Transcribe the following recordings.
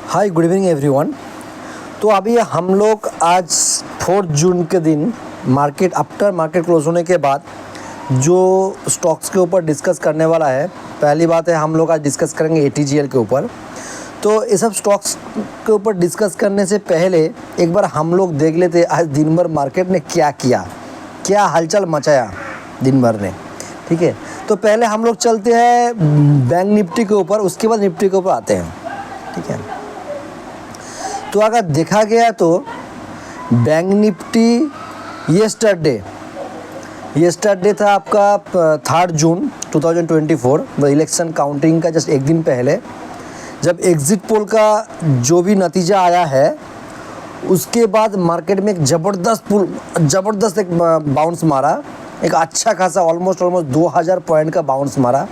Hi good evening everyone. तो अभी हम लोग आज 4 जून के दिन आफ्टर मार्केट क्लोज होने के बाद जो स्टॉक्स के ऊपर डिस्कस करने वाला है, पहली बात है हम लोग आज डिस्कस करेंगे एटीजीएल के ऊपर। तो ये सब स्टॉक्स के ऊपर डिस्कस करने से पहले एक बार हम लोग देख लेते आज दिन भर मार्केट ने क्या किया, क्या हलचल मचाया दिन भर ने। ठीक है, तो पहले हम लोग चलते हैं बैंक निफ्टी के ऊपर, उसके बाद निफ्टी के ऊपर आते हैं। ठीक है, तो अगर देखा गया तो बैंक निफ्टी येस्टरडे था आपका 3 जून 2024, इलेक्शन काउंटिंग का जस्ट एक दिन पहले, जब एग्जिट पोल का जो भी नतीजा आया है उसके बाद मार्केट में एक ज़बरदस्त एक बाउंस मारा, एक अच्छा खासा ऑलमोस्ट 2000 पॉइंट का बाउंस मारा।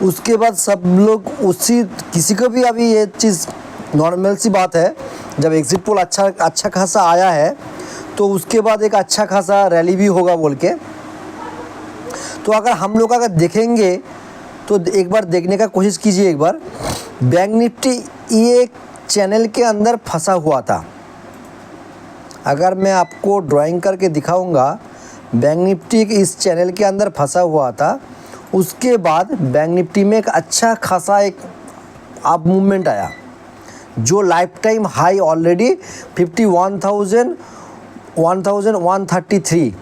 उसके बाद सब लोग किसी को भी अभी ये चीज़ नॉर्मल सी बात है, जब एग्जिट पोल अच्छा खासा आया है तो उसके बाद एक अच्छा खासा रैली भी होगा बोल के। तो अगर हम लोग देखेंगे तो एक बार देखने का कोशिश कीजिए। एक बार बैंक निफ्टी ये एक चैनल के अंदर फंसा हुआ था। अगर मैं आपको ड्राइंग करके दिखाऊंगा, बैंक निफ्टी इस चैनल के अंदर फंसा हुआ था। उसके बाद बैंक निफ्टी में एक अच्छा खासा एक अप मूवमेंट आया, जो लाइफ टाइम हाई ऑलरेडी 51,133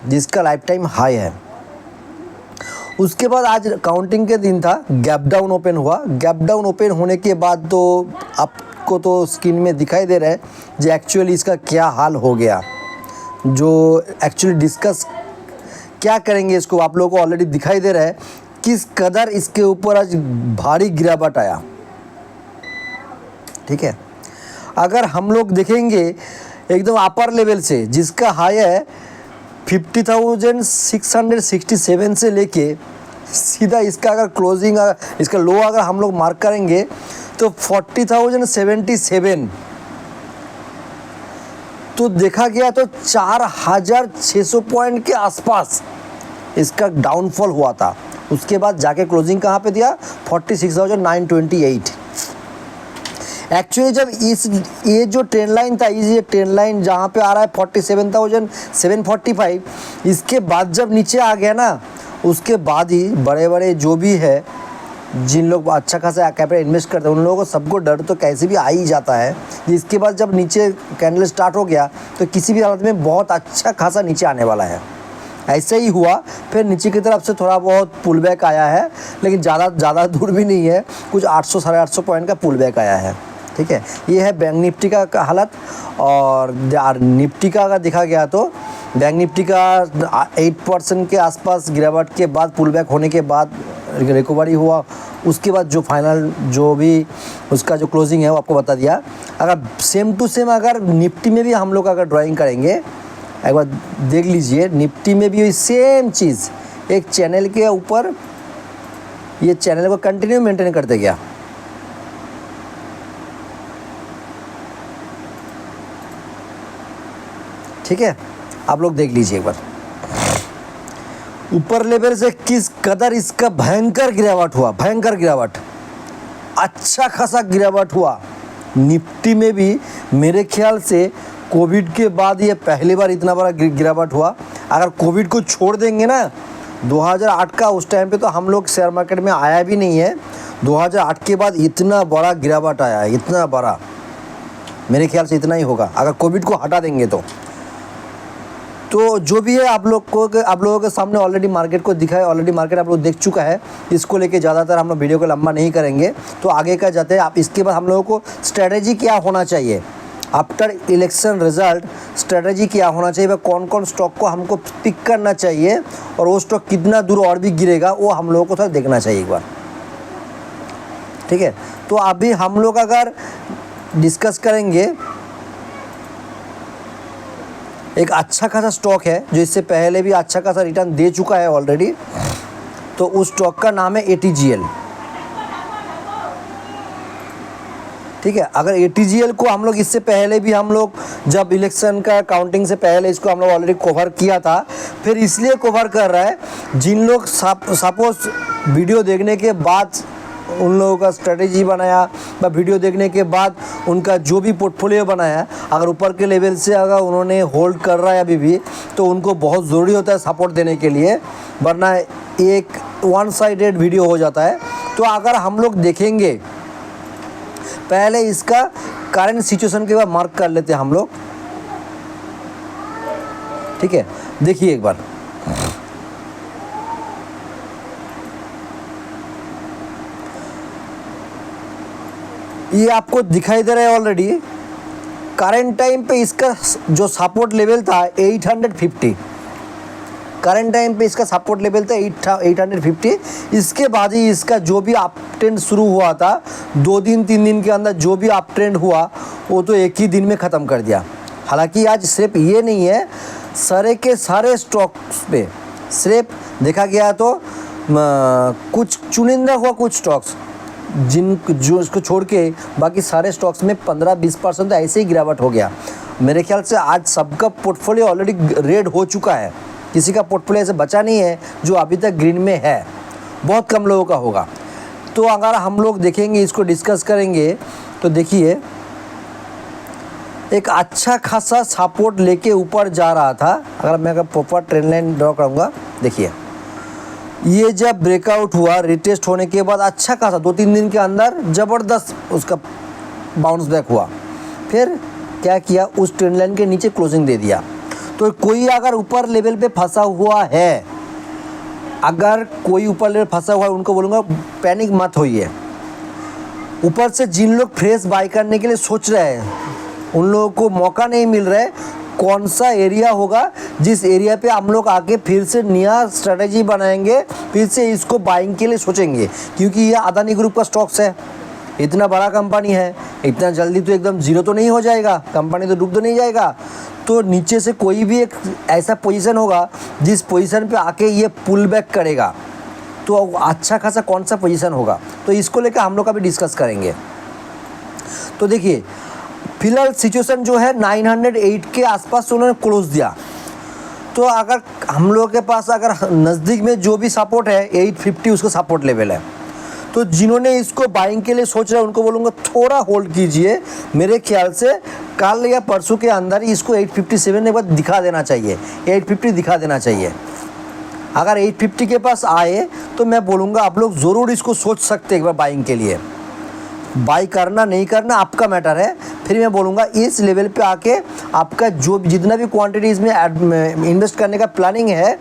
जिसका लाइफ टाइम हाई है। उसके बाद आज काउंटिंग के दिन था, गैप डाउन ओपन हुआ। गैप डाउन ओपन होने के बाद तो आपको तो स्क्रीन में दिखाई दे रहा है जो एक्चुअली इसका क्या हाल हो गया, जो एक्चुअली डिस्कस क्या करेंगे इसको आप लोगों को ऑलरेडी दिखाई दे रहा है किस कदर इसके ऊपर आज भारी गिरावट आया। ठीक है, अगर हम लोग देखेंगे एकदम अपर लेवल से जिसका हाई है 50,667 से लेके सीधा इसका अगर क्लोजिंग इसका लो अगर हम लोग मार्क करेंगे तो 40,077, तो देखा गया तो 4,600 पॉइंट के आसपास इसका डाउनफॉल हुआ था। उसके बाद जाके क्लोजिंग कहाँ पे दिया, 46,928। एक्चुअली जब ये जो ट्रेंड लाइन था, ये ट्रेंड लाइन जहाँ पे आ रहा है 47,745, इसके बाद जब नीचे आ गया ना, उसके बाद ही बड़े बड़े जो भी है जिन लोग अच्छा खासा कैपिटल इन्वेस्ट करते हैं उन लोगों को सबको डर तो कैसे भी आ ही जाता है। इसके बाद जब नीचे कैंडल स्टार्ट हो गया तो किसी भी हालत में बहुत अच्छा खासा नीचे आने वाला है। ऐसे ही हुआ, फिर नीचे की तरफ से थोड़ा बहुत पुल बैक आया है, लेकिन ज़्यादा दूर भी नहीं है, कुछ 800 साढ़े 800 पॉइंट का पुल बैक आया है। ठीक है, ये है बैंक निफ्टी का हालत। और निफ्टी का अगर देखा गया तो बैंक निफ्टी का 8% के आसपास गिरावट के बाद पुल बैक होने के बाद रिकवरी हुआ। उसके बाद जो फाइनल जो भी उसका जो क्लोजिंग है वो आपको बता दिया। अगर सेम टू सेम अगर निफ्टी में भी हम लोग अगर ड्राइंग करेंगे, एक बार देख लीजिए, निफ्टी में भी सेम चीज़ एक चैनल के ऊपर, ये चैनल को कंटिन्यू मेंटेन करते गया। ठीक है, आप लोग देख लीजिए एक बार ऊपर लेवल से किस कदर इसका भयंकर गिरावट, अच्छा खासा गिरावट हुआ। निफ्टी में भी मेरे ख्याल से कोविड के बाद ये पहली बार इतना बड़ा गिरावट हुआ। अगर कोविड को छोड़ देंगे ना, 2008 का उस टाइम पे तो हम लोग शेयर मार्केट में आया भी नहीं है। 2008 के बाद इतना बड़ा गिरावट आया है, इतना बड़ा, मेरे ख्याल से इतना ही होगा अगर कोविड को हटा देंगे तो जो भी है आप लोगों के सामने ऑलरेडी मार्केट को दिखा है, ऑलरेडी मार्केट आप लोग देख चुका है। इसको लेके ज़्यादातर हम लोग वीडियो को लंबा नहीं करेंगे, तो आगे का जाते हैं। आप इसके बाद हम लोगों को स्ट्रेटजी क्या होना चाहिए आफ्टर इलेक्शन रिजल्ट, स्ट्रेटजी क्या होना चाहिए, कौन कौन स्टॉक को हमको पिक करना चाहिए और वो स्टॉक कितना दूर और भी गिरेगा वो हम लोगों को थोड़ा देखना चाहिए एक बार। ठीक है, तो अभी हम लोग अगर डिस्कस करेंगे, एक अच्छा खासा स्टॉक है जो इससे पहले भी अच्छा खासा रिटर्न दे चुका है ऑलरेडी, तो उस स्टॉक का नाम है एटीजीएल। ठीक है, अगर एटीजीएल को हम लोग इससे पहले भी हम लोग जब इलेक्शन का काउंटिंग से पहले इसको हम लोग ऑलरेडी कवर किया था, फिर इसलिए कवर कर रहा है जिन लोग सपोज वीडियो देखने के बाद उन लोगों का स्ट्रेटेजी बनाया या वीडियो देखने के बाद उनका जो भी पोर्टफोलियो बनाया, अगर ऊपर के लेवल से अगर उन्होंने होल्ड कर रहा है अभी भी, तो उनको बहुत ज़रूरी होता है सपोर्ट देने के लिए, वरना एक वन साइडेड वीडियो हो जाता है। तो अगर हम लोग देखेंगे, पहले इसका करंट सिचुएशन के बाद मार्क कर लेते हैं हम लोग, ठीक है। देखिए एक बार, ये आपको दिखाई दे रहा है ऑलरेडी। करंट टाइम पे इसका जो सपोर्ट लेवल था 850, करंट टाइम पे इसका सपोर्ट लेवल था 850। इसके बाद ही इसका जो भी अप ट्रेंड शुरू हुआ था, 2 दिन 3 दिन के अंदर जो भी अप ट्रेंड हुआ वो तो एक ही दिन में ख़त्म कर दिया। हालांकि आज सिर्फ ये नहीं है, सारे के सारे स्टॉक्स पे सिर्फ देखा गया तो कुछ चुनिंदा हुआ कुछ स्टॉक्स जो इसको छोड़ के बाकी सारे स्टॉक्स में 15-20% तो ऐसे ही गिरावट हो गया। मेरे ख्याल से आज सबका पोर्टफोलियो ऑलरेडी रेड हो चुका है, किसी का पोर्टफोलियो ऐसे बचा नहीं है जो अभी तक ग्रीन में है, बहुत कम लोगों का होगा। तो अगर हम लोग देखेंगे, इसको डिस्कस करेंगे, तो देखिए एक अच्छा खासा सपोर्ट लेके ऊपर जा रहा था। अगर मैं प्रॉपर ट्रेंड लाइन ड्रॉ करूँगा, देखिए ये जब ब्रेकआउट हुआ, रिटेस्ट होने के बाद अच्छा खासा 2-3 दिन के अंदर ज़बरदस्त उसका बाउंस बैक हुआ, फिर क्या किया, उस ट्रेंड लाइन के नीचे क्लोजिंग दे दिया। तो कोई अगर ऊपर लेवल पे फंसा हुआ है, अगर कोई ऊपर लेवल फंसा हुआ है, उनको बोलूँगा पैनिक मत होइए। ऊपर से जिन लोग फ्रेश बाई करने के लिए सोच रहे हैं, उन लोगों को मौका नहीं मिल रहा है। कौन सा एरिया होगा जिस एरिया पे हम लोग आके फिर से नया स्ट्रेटेजी बनाएंगे, फिर से इसको बाइंग के लिए सोचेंगे, क्योंकि ये अदानी ग्रुप का स्टॉक्स है, इतना बड़ा कंपनी है, इतना जल्दी तो एकदम ज़ीरो तो नहीं हो जाएगा, कंपनी तो डूब तो नहीं जाएगा। तो नीचे से कोई भी एक ऐसा पोजीशन होगा जिस पोजीशन पे आके ये पुल बैक करेगा, तो अच्छा खासा कौन सा पोजीशन होगा, तो इसको लेकर हम लोग अभी डिस्कस करेंगे। तो देखिए फिलहाल सिचुएशन जो है 908 के आसपास उन्होंने क्लोज दिया। तो अगर हम लोग के पास अगर नज़दीक में जो भी सपोर्ट है 850 उसका सपोर्ट लेवल है, तो जिन्होंने इसको बाइंग के लिए सोच रहे हैं उनको बोलूँगा थोड़ा होल्ड कीजिए। मेरे ख्याल से कल या परसों के अंदर इसको 857 के बाद दिखा देना चाहिए, 850 दिखा देना चाहिए। अगर 850 के पास आए तो मैं बोलूँगा आप लोग ज़रूर इसको सोच सकते हैं एक बार बाइंग के लिए। बाई करना नहीं करना आपका मैटर है। फिर मैं बोलूँगा इस लेवल पे आके आपका जो जितना भी क्वांटिटी इसमें इन्वेस्ट करने का प्लानिंग है,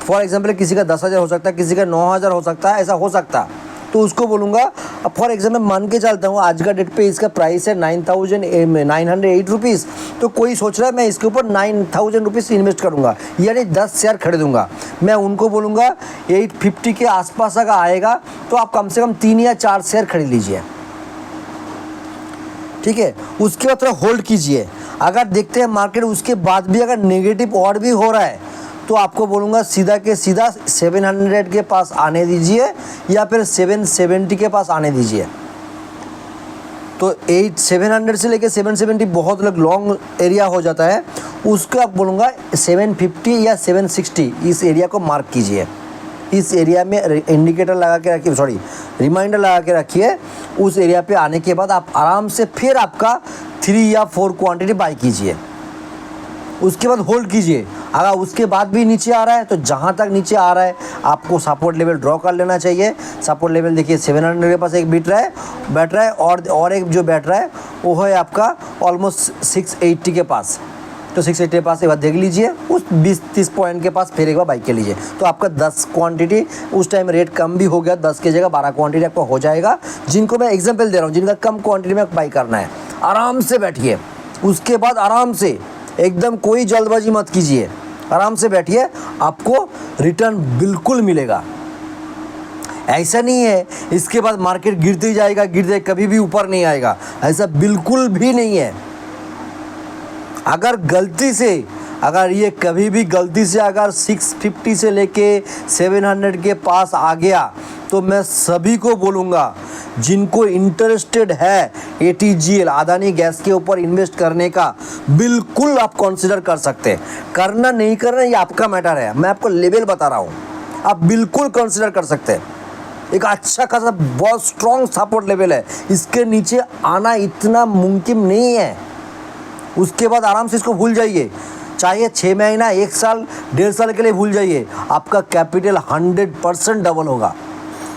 फॉर एग्जांपल किसी का 10,000 हो सकता है, किसी का 9,000 हो सकता है, ऐसा हो सकता है, तो उसको बोलूँगा। अब फॉर एग्जांपल मान के चलता हूँ आज का डेट पे इसका प्राइस है 9,908 रुपीज़, तो कोई सोच रहा है मैं इसके ऊपर 9,000 रुपीज़ इन्वेस्ट करूँगा, यानी 10 शेयर खरीदूँगा। मैं उनको बोलूँगा 850 के आसपास अगर आएगा तो आप कम से कम 3 या 4 शेयर खरीद लीजिए, ठीक है। उसके बाद थोड़ा होल्ड कीजिए। अगर देखते हैं मार्केट उसके बाद भी अगर नेगेटिव और भी हो रहा है, तो आपको बोलूँगा सीधा के सीधा 700 के पास आने दीजिए या फिर 770 के पास आने दीजिए। तो 700 से लेके 770 बहुत लॉन्ग एरिया हो जाता है, उसको आप बोलूँगा 750 या 760 इस एरिया को मार्क कीजिए। इस एरिया में इंडिकेटर लगा के रखिए, सॉरी रिमाइंडर लगा के रखिए। उस एरिया पे आने के बाद आप आराम से फिर आपका 3 या 4 क्वांटिटी बाई कीजिए, उसके बाद होल्ड कीजिए। अगर उसके बाद भी नीचे आ रहा है तो जहाँ तक नीचे आ रहा है आपको सपोर्ट लेवल ड्रॉ कर लेना चाहिए। सपोर्ट लेवल देखिए 700 के पास एक बैठ रहा है और एक जो बैठ रहा है वो है आपका ऑलमोस्ट 680 के पास। तो 680 के पास एक बार देख लीजिए, उस 20-30 पॉइंट के पास फिर एक बार बाई कर लीजिए। तो आपका 10 क्वांटिटी उस टाइम रेट कम भी हो गया, 10 की जगह 12 क्वांटिटी आपका हो जाएगा। जिनको मैं एग्जांपल दे रहा हूँ, जिनका कम क्वांटिटी में बाई करना है, आराम से बैठिए। उसके बाद आराम से एकदम कोई जल्दबाजी मत कीजिए, आराम से बैठिए, आपको रिटर्न बिल्कुल मिलेगा। ऐसा नहीं है इसके बाद मार्केट गिरते जाएगा, कभी भी ऊपर नहीं आएगा, ऐसा बिल्कुल भी नहीं है। अगर ये कभी भी गलती से अगर 650 से लेके 700 के पास आ गया, तो मैं सभी को बोलूँगा जिनको इंटरेस्टेड है ATGL अदानी गैस के ऊपर इन्वेस्ट करने का, बिल्कुल आप कंसिडर कर सकते हैं। करना नहीं करना ये आपका मैटर है, मैं आपको लेवल बता रहा हूँ, आप बिल्कुल कंसिडर कर सकते हैं। एक अच्छा खासा बहुत स्ट्रॉन्ग सपोर्ट लेवल है, इसके नीचे आना इतना मुमकिन नहीं है। उसके बाद आराम से इसको भूल जाइए, चाहे 6 महीना, 1 साल, 1.5 साल के लिए भूल जाइए, आपका कैपिटल 100% डबल होगा।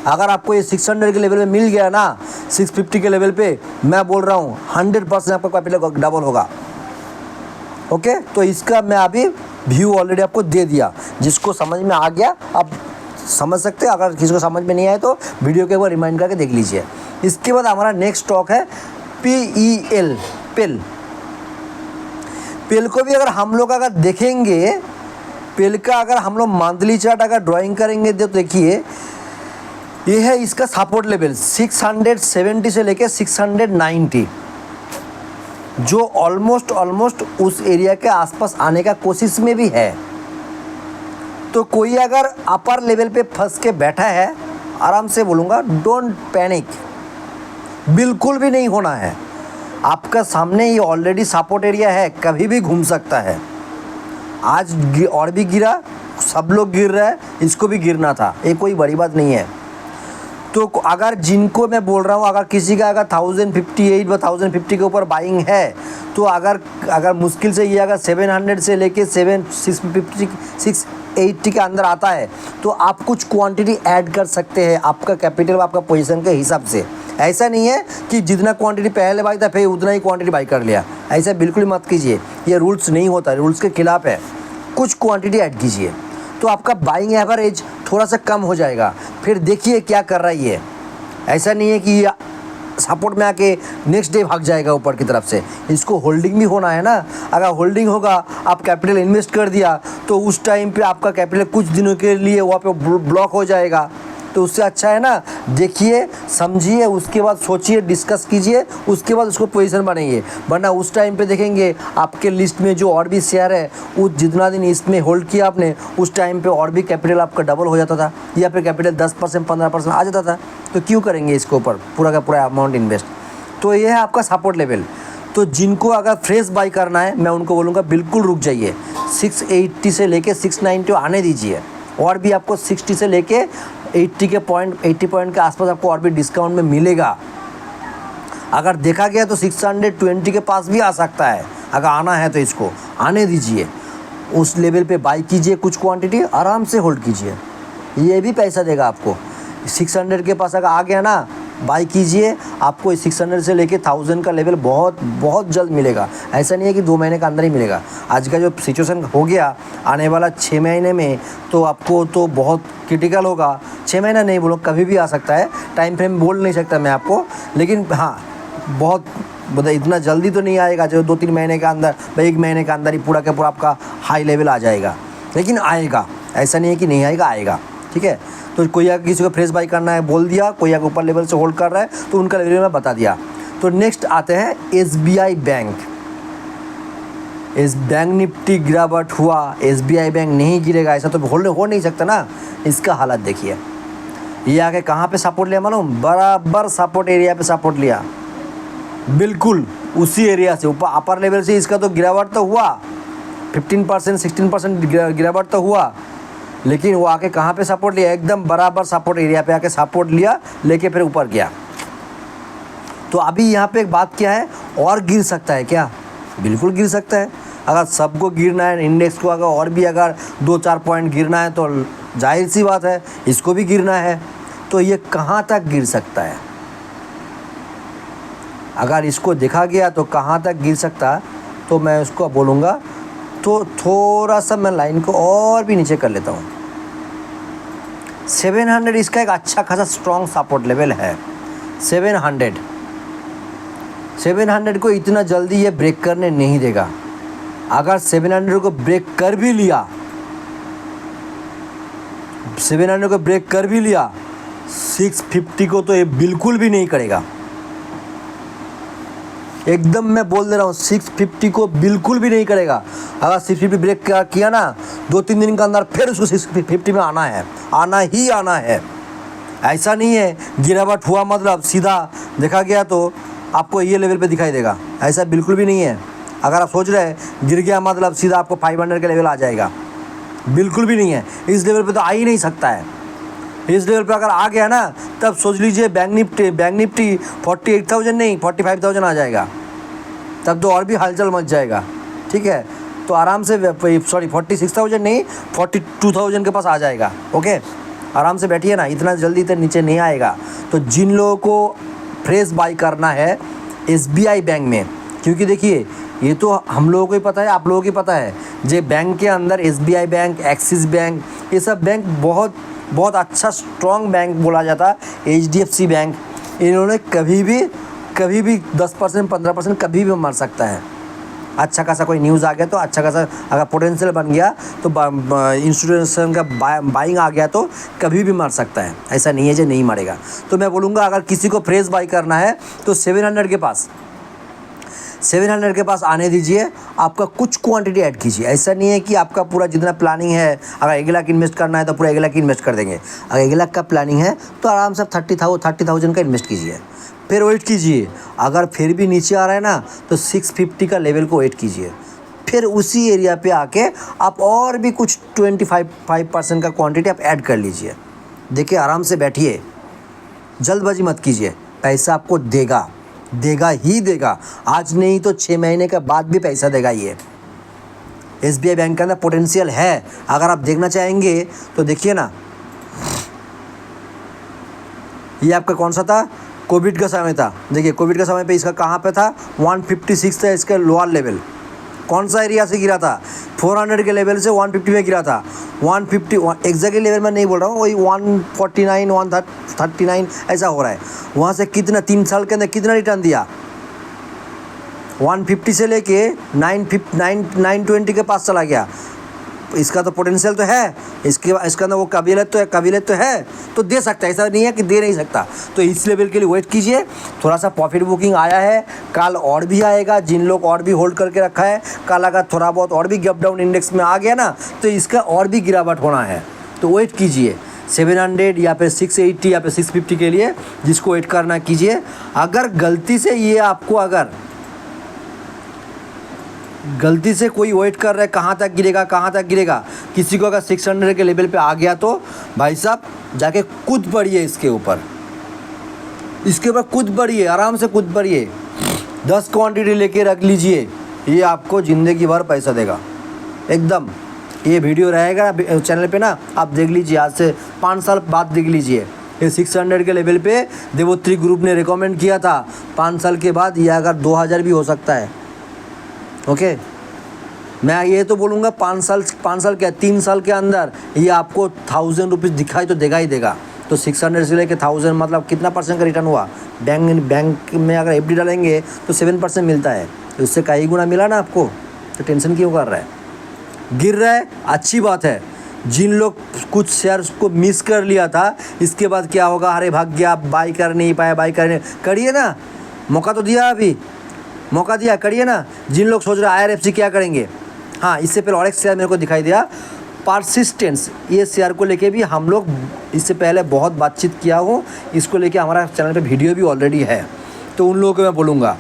अगर आपको ये 600 के लेवल पे मिल गया ना, 650 के लेवल पे, मैं बोल रहा हूँ 100% आपका कैपिटल डबल होगा। ओके, तो इसका मैं अभी व्यू ऑलरेडी आपको दे दिया। जिसको समझ में आ गया आप समझ सकते हैं, अगर किसी को समझ में नहीं आए तो वीडियो के एक बार रिमाइंड करके देख लीजिए। इसके बाद हमारा नेक्स्ट स्टॉक है PEL, पेल। पेल को भी अगर हम लोग अगर देखेंगे, पेल का अगर हम लोग मंथली चार्ट अगर ड्राइंग करेंगे तो देखिए ये है इसका सपोर्ट लेवल 670 से लेके 690, जो ऑलमोस्ट उस एरिया के आसपास आने का कोशिश में भी है। तो कोई अगर अपर लेवल पे फंस के बैठा है, आराम से बोलूँगा डोंट पैनिक, बिल्कुल भी नहीं होना है। आपका सामने ये ऑलरेडी सपोर्ट एरिया है, कभी भी घूम सकता है। आज और भी गिरा, सब लोग गिर रहे हैं, इसको भी गिरना था, ये कोई बड़ी बात नहीं है। तो अगर जिनको मैं बोल रहा हूँ, अगर किसी का अगर 1058 व 1050 के ऊपर बाइंग है, तो अगर मुश्किल से ये अगर 700 से लेके 650 680 के अंदर आता है, तो आप कुछ क्वांटिटी ऐड कर सकते हैं आपका कैपिटल व आपका पोजीशन के हिसाब से। ऐसा नहीं है कि जितना क्वांटिटी पहले बाई था फिर उतना ही क्वांटिटी बाई कर लिया, ऐसा बिल्कुल मत कीजिए, ये रूल्स नहीं होता, रूल्स के खिलाफ है। कुछ क्वांटिटी ऐड कीजिए तो आपका बाइंग एवरेज थोड़ा सा कम हो जाएगा। फिर देखिए क्या कर रहा है ये, ऐसा नहीं है कि सपोर्ट में आके नेक्स्ट डे भाग जाएगा ऊपर की तरफ से, इसको होल्डिंग भी होना है ना। अगर होल्डिंग होगा, आप कैपिटल इन्वेस्ट कर दिया, तो उस टाइम पे आपका कैपिटल कुछ दिनों के लिए वहाँ पे ब्लॉक हो जाएगा। तो उससे अच्छा है ना, देखिए समझिए, उसके बाद सोचिए, डिस्कस कीजिए, उसके बाद उसको पोजीशन बनाइए। वरना उस टाइम पे देखेंगे आपके लिस्ट में जो और भी शेयर है, उस जितना दिन इसमें होल्ड किया आपने, उस टाइम पे और भी कैपिटल आपका डबल हो जाता था, या फिर कैपिटल 10% 15% आ जाता था। तो क्यों करेंगे इसके ऊपर पूरा का पूरा अमाउंट इन्वेस्ट। तो ये है आपका सपोर्ट लेवल। तो जिनको अगर फ्रेश बाई करना है, मैं उनको बोलूँगा बिल्कुल रुक जाइए, 680 से लेके 690 आने दीजिए, और भी आपको 60 से लेके 80 पॉइंट के आसपास आपको और भी डिस्काउंट में मिलेगा। अगर देखा गया तो 620 के पास भी आ सकता है, अगर आना है तो इसको आने दीजिए, उस लेवल पे बाई कीजिए, कुछ क्वांटिटी आराम से होल्ड कीजिए, ये भी पैसा देगा आपको। 600 के पास अगर आ गया ना, बाई कीजिए, आपको 600 से लेके 1000 का लेवल बहुत जल्द मिलेगा। ऐसा नहीं है कि 2 महीने के अंदर ही मिलेगा। आज का जो सिचुएशन हो गया, आने वाला 6 महीने में तो आपको तो बहुत क्रिटिकल होगा। 6 महीना नहीं बोलो, कभी भी आ सकता है, टाइम फ्रेम बोल नहीं सकता मैं आपको, लेकिन हाँ बहुत मतलब इतना जल्दी तो नहीं आएगा जो 2-3 महीने के अंदर, 1 महीने के अंदर ही पूरा का पूरा आपका हाई लेवल आ जाएगा, लेकिन आएगा। ऐसा नहीं है कि नहीं आएगा, आएगा, ठीक है। तो कोई अगर किसी को फ्रेश बाई करना है बोल दिया, कोई अगर ऊपर लेवल से होल्ड कर रहा है तो उनका लेवल में बता दिया। तो नेक्स्ट आते हैं SBI बैंक। इस बैंक निफ्टी गिरावट हुआ, SBI बैंक नहीं गिरेगा ऐसा तो होल्ड हो नहीं सकता ना। इसका हालत देखिए, ये आके कहाँ पे सपोर्ट लिया मालूम, बराबर सपोर्ट एरिया पे सपोर्ट लिया, बिल्कुल उसी एरिया से ऊपर अपर लेवल से। इसका तो गिरावट तो हुआ 15% 16% गिरावट तो हुआ, लेकिन वो आके कहाँ पे सपोर्ट लिया, एकदम बराबर सपोर्ट एरिया पे आके सपोर्ट लिया, लेके फिर ऊपर गया। तो अभी यहाँ पे एक बात क्या है, और गिर सकता है क्या, बिल्कुल गिर सकता है। अगर सबको गिरना है, इंडेक्स को अगर और भी अगर 2-4 पॉइंट गिरना है तो जाहिर सी बात है इसको भी गिरना है। तो ये कहाँ तक गिर सकता है, अगर इसको देखा गया तो कहाँ तक गिर सकता है, तो मैं उसको बोलूँगा तो थोड़ा सा मैं लाइन को और भी नीचे कर लेता हूँ। 700 इसका एक अच्छा खासा स्ट्रॉन्ग सपोर्ट लेवल है। 700 को इतना जल्दी ये ब्रेक करने नहीं देगा। अगर 700 को ब्रेक कर भी लिया, 700 को ब्रेक कर भी लिया, 650 को तो ये बिल्कुल भी नहीं करेगा। एकदम मैं बोल दे रहा हूँ, 650 को बिल्कुल भी नहीं करेगा। अगर 650 ब्रेक किया ना, 2-3 दिन के अंदर फिर उसको 650 में आना है, आना ही आना है। ऐसा नहीं है गिरावट हुआ मतलब सीधा देखा गया तो आपको ये लेवल पे दिखाई देगा, ऐसा बिल्कुल भी नहीं है। अगर आप सोच रहे हैं गिर गया मतलब सीधा आपको 500 का लेवल आ जाएगा, बिल्कुल भी नहीं है। इस लेवल पे तो आ ही नहीं सकता है। इस लेवल पे अगर आ गया ना, तब सोच लीजिए बैंक निफ्टी 48,000 नहीं 45,000 आ जाएगा, तब तो और भी हलचल मच जाएगा। ठीक है, तो आराम से 46,000 नहीं 42,000 के पास आ जाएगा। ओके, आराम से बैठिए ना, इतना जल्दी इतना नीचे नहीं आएगा। तो जिन लोगों को फ्रेश बाई करना है SBI बैंक में, क्योंकि देखिए ये तो हम लोगों को ही पता है, आप लोगों को ही पता है, जो बैंक के अंदर SBI बैंक, एक्सिस बैंक, ये सब बैंक बहुत बहुत अच्छा स्ट्रॉन्ग बैंक बोला जाता है। HDFC बैंक, इन्होंने कभी भी 10% 15% कभी भी मार सकता है। अच्छा खासा कोई न्यूज़ आ गया तो, अच्छा खासा अगर पोटेंशियल बन गया तो, इंस्टीट्यूशन का बाइंग आ गया तो कभी भी मार सकता है, ऐसा नहीं है जो नहीं मारेगा। तो मैं बोलूँगा अगर किसी को फ्रेश बाई करना है तो 700 के पास आने दीजिए, आपका कुछ क्वांटिटी ऐड कीजिए। ऐसा नहीं है कि आपका पूरा जितना प्लानिंग है, अगर 1 लाख इन्वेस्ट करना है तो पूरा 1 लाख इन्वेस्ट कर देंगे। अगर 1 लाख का प्लानिंग है तो आराम से 30,000 का इन्वेस्ट कीजिए, फिर वेट कीजिए। अगर फिर भी नीचे आ रहा है ना तो 650 का लेवल को वेट कीजिए, फिर उसी एरिया पे आके आप और भी कुछ 25% का क्वांटिटी आप ऐड कर लीजिए। देखिए आराम से बैठिए, जल्दबाजी मत कीजिए, पैसा आपको देगा ही देगा। आज नहीं तो 6 महीने के बाद भी पैसा देगा। ये SBI बैंक के अंदर पोटेंशियल है, अगर आप देखना चाहेंगे तो देखिए ना। ये आपका कौन सा था, कोविड का समय था। देखिए कोविड का समय पे इसका कहाँ पे था, 156 था इसका लोअर लेवल। कौन सा एरिया से गिरा था, 400 के लेवल से 150 में गिरा था। 150 एग्जैक्टली लेवल में नहीं बोल रहा हूँ, वही 149 139 ऐसा हो रहा है। वहाँ से कितना 3 साल के अंदर कितना रिटर्न दिया, 150 से लेके 920 के पास चला गया। इसका तो पोटेंशियल तो है, इसका अंदर वो काबिलियत तो है, तो दे सकता है, ऐसा नहीं है कि दे नहीं सकता। तो इस लेवल के लिए वेट कीजिए। थोड़ा सा प्रॉफिट बुकिंग आया है, कल और भी आएगा। जिन लोग और भी होल्ड करके रखा है, कल अगर थोड़ा बहुत और भी गैप डाउन इंडेक्स में आ गया ना तो इसका और भी गिरावट होना है। तो वेट कीजिए 700 या फिर 680 या फिर 650 के लिए, जिसको वेट करना कीजिए। अगर गलती से ये आपको अगर गलती से कोई वेट कर रहा है कहाँ तक गिरेगा, किसी को अगर 600 के लेवल पे आ गया तो भाई साहब जाके कूद पड़िए, इसके ऊपर कूद पड़िए, आराम से कूद पड़िए। 10 क्वांटिटी लेके रख लीजिए, ये आपको ज़िंदगी भर पैसा देगा एकदम। ये वीडियो रहेगा चैनल पे ना, आप देख लीजिए, आज से 5 साल बाद देख लीजिए। ये 600 के लेवल पे देवोत्री ग्रुप ने रिकमेंड किया था, 5 साल के बाद ये अगर 2000 भी हो सकता है। ओके, मैं ये तो बोलूँगा 5 साल क्या 3 साल के अंदर ये आपको 1000 रुपीज़ दिखाई तो देगा ही देगा। तो 600 से लेके 1000 मतलब कितना % का रिटर्न हुआ। बैंक में अगर FD डालेंगे तो 7% मिलता है, तो इससे कई गुना मिला ना आपको, तो टेंशन क्यों कर रहा है। गिर रहा है अच्छी बात है। जिन लोग कुछ शेयर्स को मिस कर लिया था, इसके बाद क्या होगा, अरे भाग गया, बाई कर नहीं पाया, करिए ना, मौका तो दिया, अभी मौका दिया, करिए ना। जिन लोग सोच रहे हैं IRFC क्या करेंगे, हाँ इससे पहले और एक शेयर मेरे को दिखाई दिया परसिस्टेंस, ये शेयर को लेके भी हम लोग इससे पहले बहुत बातचीत किया हूँ, इसको लेके हमारा चैनल पे वीडियो भी ऑलरेडी है। तो उन लोगों को मैं बोलूँगा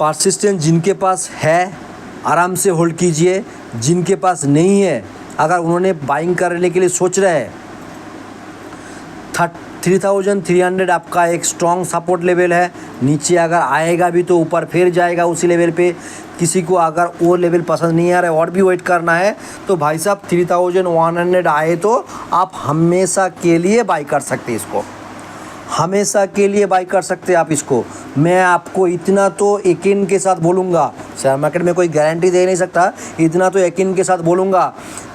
परसिस्टेंस जिनके पास है आराम से होल्ड कीजिए, जिनके पास नहीं है अगर उन्होंने बाइंग करने के लिए सोच रहे हैं 3300 आपका एक स्ट्रॉन्ग सपोर्ट लेवल है। नीचे अगर आएगा भी तो ऊपर फिर जाएगा उसी लेवल पे। किसी को अगर वो लेवल पसंद नहीं आ रहा है और भी वेट करना है तो भाई साहब 3100 आए तो आप हमेशा के लिए बाई कर सकते हैं, इसको हमेशा के लिए बाई कर सकते हैं आप इसको। मैं आपको इतना तो यकीन के साथ बोलूँगा, शेयर मार्केट में कोई गारंटी दे नहीं सकता, इतना तो यकीन के साथ बोलूँगा,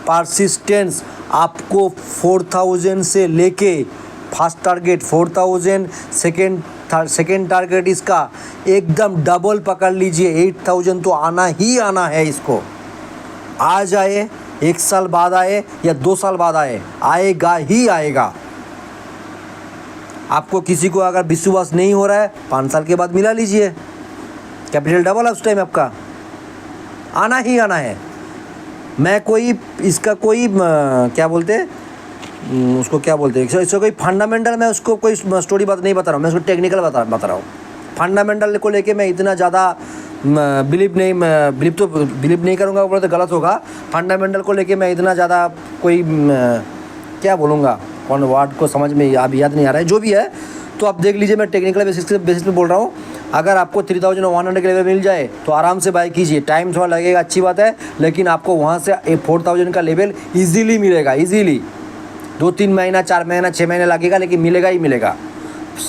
परसिस्टेंस आपको 4000 से लेके फर्स्ट टारगेट 4000, सेकेंड टारगेट इसका एकदम डबल पकड़ लीजिए, 8000 तो आना ही आना है। इसको आज आए, 1 साल बाद आए या 2 साल बाद आए, आएगा ही आएगा। आपको किसी को अगर विश्वास नहीं हो रहा है 5 साल के बाद मिला लीजिए, कैपिटल डबल है उस टाइम आपका, आना ही आना है। मैं कोई इसका कोई क्या बोलते उसको क्या बोलते हैं, इसको कोई फंडामेंटल, मैं उसको कोई स्टोरी नहीं बता रहा हूँ, मैं उसको टेक्निकल बता रहा हूँ। फंडामेंटल को लेके मैं इतना ज़्यादा बिलीव नहीं करूँगा, बोले तो गलत होगा। फंडामेंटल को लेके मैं इतना ज़्यादा कोई क्या बोलूँगा, कौन वर्ड को समझ में अब याद नहीं आ रहा है, जो भी है तो आप देख लीजिए। मैं टेक्निकल बेसिस पे बोल रहा हूँ। अगर आपको 3100 के लेवल मिल जाए तो आराम से बाय कीजिए। टाइम थोड़ा लगेगा, अच्छी बात है, लेकिन आपको वहाँ से 4000 का लेवल ईजीली मिलेगा। ईजीली 2-3 महीना, 4 महीना, 6 महीने लगेगा, लेकिन मिलेगा ही मिलेगा।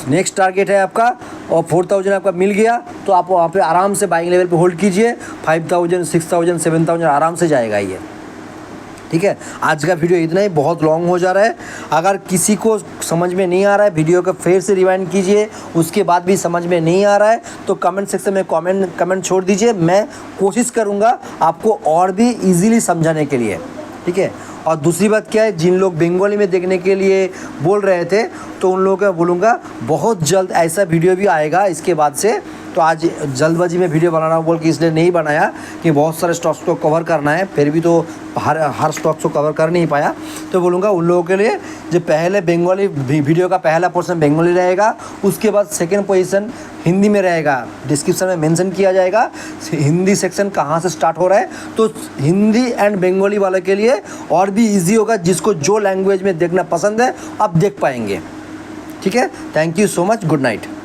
नेक्स्ट टारगेट है आपका, और 4000 आपका मिल गया तो आप वहाँ पे आराम से बाइंग लेवल पे होल्ड कीजिए। 5000, 6000, 7000 आराम से जाएगा ये। ठीक है, आज का वीडियो इतना ही, बहुत लॉन्ग हो जा रहा है। अगर किसी को समझ में नहीं आ रहा है, वीडियो को फिर से रिवाइंड कीजिए। उसके बाद भी समझ में नहीं आ रहा है तो कमेंट सेक्शन में कमेंट छोड़ दीजिए। मैं कोशिश करूँगा आपको और भी ईजीली समझाने के लिए। ठीक है, और दूसरी बात क्या है, जिन लोग बंगाली में देखने के लिए बोल रहे थे तो उन लोगों को बोलूँगा बहुत जल्द ऐसा वीडियो भी आएगा इसके बाद से। तो आज जल्दबाजी में वीडियो बना रहा हूँ बोल के इसलिए नहीं बनाया कि बहुत सारे स्टॉक्स को कवर करना है, फिर भी तो हर स्टॉक्स को कवर कर नहीं पाया। तो बोलूँगा उन लोगों के लिए जो पहले बंगाली वीडियो का पहला पोर्शन बंगाली रहेगा, उसके बाद सेकेंड पोजीशन हिंदी में रहेगा। डिस्क्रिप्शन में मेंशन किया जाएगा हिंदी सेक्शन कहाँ से स्टार्ट हो रहा है, तो हिंदी एंड बंगाली वाले के लिए और भी ईजी होगा। जिसको जो लैंग्वेज में देखना पसंद है आप देख पाएंगे। ठीक है, thank you so much, good night.